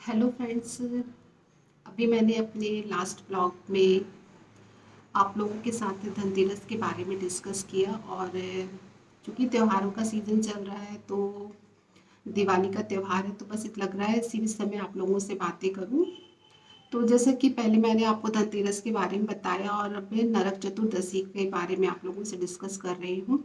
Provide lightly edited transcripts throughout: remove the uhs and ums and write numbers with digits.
Hello friends. अभी मैंने अपने लास्ट ब्लॉग में आप लोगों के साथ धनतेरस के बारे में डिस्कस किया और चूँकि त्योहारों का सीज़न चल रहा है तो दिवाली का त्यौहार है तो बस इत लग रहा है इसी विषय में आप लोगों से बातें करूं। तो जैसा कि पहले मैंने आपको धनतेरस के बारे में बताया और अब मैं नरक चतुर्दशी के बारे में आप लोगों से डिस्कस कर रही हूँ।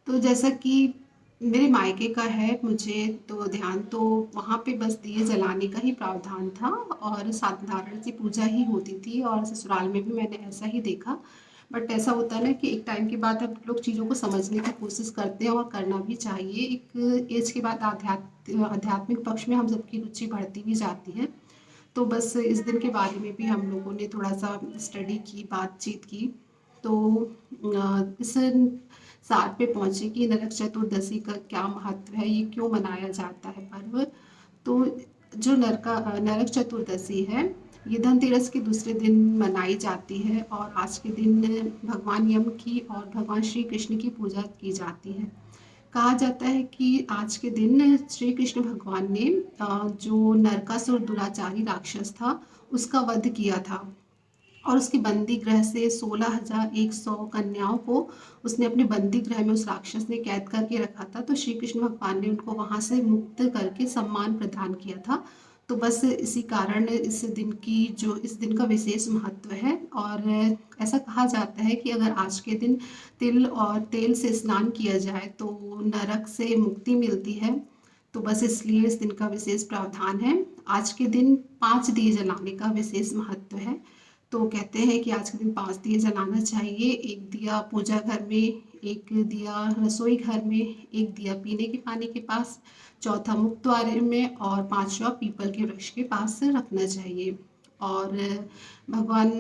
तो जैसा कि मेरे मायके का है मुझे तो ध्यान तो वहाँ पे बस दिए जलाने का ही प्रावधान था और साधारण सी पूजा ही होती थी और ससुराल में भी मैंने ऐसा ही देखा। बट ऐसा होता है ना कि एक टाइम के बाद अब लोग चीज़ों को समझने की कोशिश करते हैं और करना भी चाहिए। एक एज के बाद आध्यात्मिक पक्ष में हम सबकी रुचि बढ़ती भी जाती है। तो बस इस दिन के बारे में भी हम लोगों ने थोड़ा सा स्टडी की, बातचीत की। तो इस सार पे पहुँचे कि नरक चतुर्दशी का क्या महत्व है, ये क्यों मनाया जाता है पर्व। तो जो नरक चतुर्दशी है ये धनतेरस के दूसरे दिन मनाई जाती है और आज के दिन भगवान यम की और भगवान श्री कृष्ण की पूजा की जाती है। कहा जाता है कि आज के दिन श्री कृष्ण भगवान ने जो नरकासुर दुराचारी राक्षस था उसका वध किया था और उसकी बंदी गृह से 16,100 कन्याओं को उसने अपने बंदी गृह में उस राक्षस ने कैद करके रखा था। तो श्री कृष्ण भगवान ने उनको वहां से मुक्त करके सम्मान प्रदान किया था। तो बस इसी कारण इस दिन का विशेष महत्व है और ऐसा कहा जाता है कि अगर आज के दिन तिल और तेल से स्नान किया जाए तो नरक से मुक्ति मिलती है। तो बस इसलिए इस दिन का विशेष प्रावधान है। आज के दिन 5 दिए जलाने का विशेष महत्व है। तो कहते हैं कि आज के दिन 5 दिए जलाना चाहिए। एक दिया पूजा घर में, एक दिया रसोई घर में, एक दिया पीने के पानी के पास, चौथा मुख द्वार में और पांचवा पीपल के वृक्ष के पास रखना चाहिए। और भगवान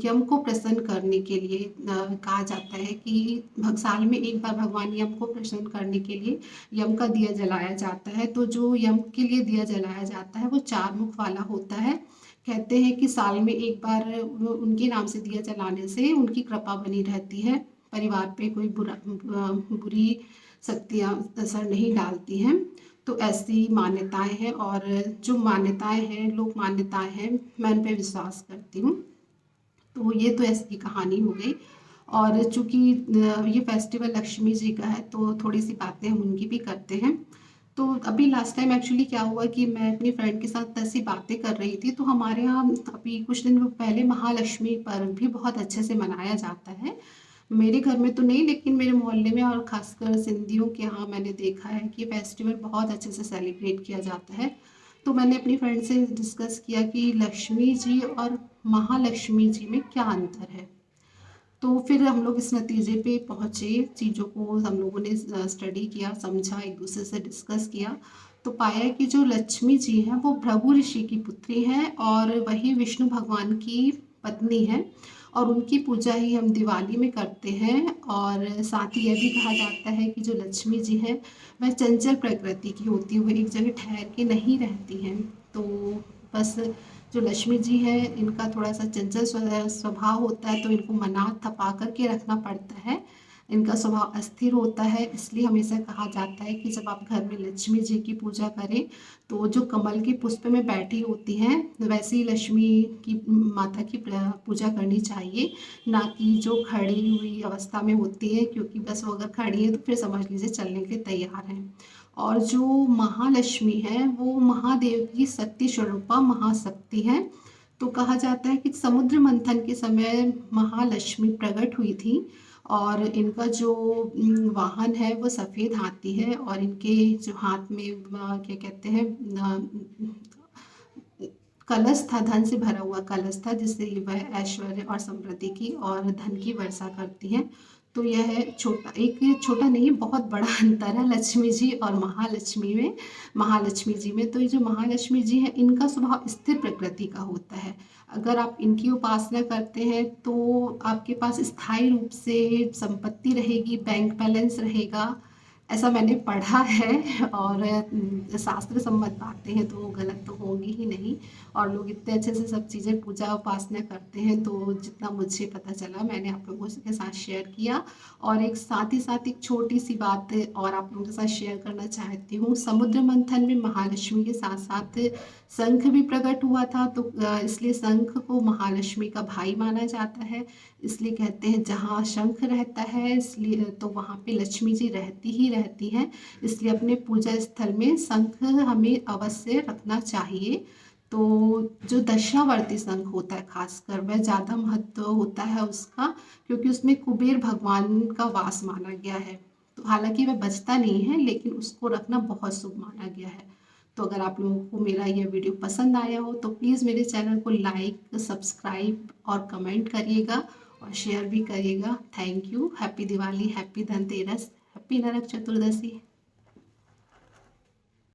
यम को प्रसन्न करने के लिए कहा जाता है कि साल में एक बार भगवान यम को प्रसन्न करने के लिए यम का दिया जलाया जाता है। तो जो यम के लिए दिया जलाया जाता है वो 4 मुख वाला होता है। कहते हैं कि साल में एक बार उनके नाम से दिया जलाने से उनकी कृपा बनी रहती है, परिवार पे कोई बुरी शक्तियाँ असर नहीं डालती हैं। तो ऐसी मान्यताएं हैं और जो मान्यताएं हैं, लोक मान्यताएं हैं, मैं उन पे विश्वास करती हूँ। तो ये तो ऐसी कहानी हो गई। और चूंकि ये फेस्टिवल लक्ष्मी जी का है तो थोड़ी सी बातें हम उनकी भी करते हैं। तो अभी लास्ट टाइम एक्चुअली क्या हुआ कि मैं अपनी फ्रेंड के साथ ऐसी बातें कर रही थी तो हमारे यहाँ अभी कुछ दिन पहले महालक्ष्मी पर्व भी बहुत अच्छे से मनाया जाता है। मेरे घर में तो नहीं लेकिन मेरे मोहल्ले में और खासकर सिंधियों के यहाँ मैंने देखा है कि ये फेस्टिवल बहुत अच्छे से सेलिब्रेट किया जाता है। तो मैंने अपनी फ्रेंड से डिस्कस किया कि लक्ष्मी जी और महालक्ष्मी जी में क्या अंतर है। तो फिर हम लोग इस नतीजे पे पहुँचे, चीज़ों को हम लोगों ने स्टडी किया, समझा, एक दूसरे से डिस्कस किया। तो पाया कि जो लक्ष्मी जी हैं वो भृगु ऋषि की पुत्री हैं और वही विष्णु भगवान की पत्नी हैं और उनकी पूजा ही हम दिवाली में करते हैं। और साथ ही यह भी कहा जाता है कि जो लक्ष्मी जी हैं वह चंचल प्रकृति की होती है, वो एक जगह ठहर के नहीं रहती हैं। तो बस जो लक्ष्मी जी हैं इनका थोड़ा सा चंचल स्वभाव होता है तो इनको मना थपा करके रखना पड़ता है। इनका स्वभाव अस्थिर होता है, इसलिए हमेशा कहा जाता है कि जब आप घर में लक्ष्मी जी की पूजा करें तो जो कमल के पुष्प में बैठी होती हैं वैसी लक्ष्मी की माता की पूजा करनी चाहिए, ना कि जो खड़ी हुई अवस्था में होती है, क्योंकि बस वो अगर खड़ी है तो फिर समझ लीजिए चलने के लिए तैयार हैं। और जो महालक्ष्मी है वो महादेव की शक्ति स्वरूपा महाशक्ति है। तो कहा जाता है कि समुद्र मंथन के समय महालक्ष्मी प्रकट हुई थी और इनका जो वाहन है वो सफ़ेद हाथी है और इनके जो हाथ में क्या कहते हैं कलश था, धन से भरा हुआ कलश था जिससे वह ऐश्वर्य और समृद्धि की और धन की वर्षा करती हैं। तो यह है छोटा, एक छोटा नहीं बहुत बड़ा अंतर है लक्ष्मी जी और महालक्ष्मी में। महालक्ष्मी जी में तो ये जो महालक्ष्मी जी हैं इनका स्वभाव स्थिर प्रकृति का होता है। अगर आप इनकी उपासना करते हैं तो आपके पास स्थायी रूप से संपत्ति रहेगी, बैंक बैलेंस रहेगा, ऐसा मैंने पढ़ा है। और शास्त्र सम्मत बातें हैं तो वो गलत तो होंगी ही नहीं। और लोग इतने अच्छे से सब चीज़ें पूजा उपासना करते हैं, तो जितना मुझे पता चला मैंने आप लोगों के साथ शेयर किया। और एक साथ ही साथ एक छोटी सी बात और आप लोगों के साथ शेयर करना चाहती हूँ। समुद्र मंथन में महालक्ष्मी के साथ साथ शंख भी प्रकट हुआ था, तो इसलिए शंख को महालक्ष्मी का भाई माना जाता है। इसलिए कहते हैं जहाँ शंख रहता है इसलिए तो वहाँ पे लक्ष्मी जी रहती ही रहती हैं। इसलिए अपने पूजा स्थल में शंख हमें अवश्य रखना चाहिए। तो जो दक्षिणावर्ती शंख होता है खासकर वह ज़्यादा महत्व होता है उसका, क्योंकि उसमें कुबेर भगवान का वास माना गया है। तो हालांकि वह बजता नहीं है लेकिन उसको रखना बहुत शुभ माना गया है। तो अगर आप लोगों को मेरा यह वीडियो पसंद आया हो तो प्लीज़ मेरे चैनल को लाइक सब्सक्राइब और कमेंट करिएगा और शेयर भी करिएगा। Thank you. Happy Diwali, happy Dhanteras, happy Narak Chaturdashi.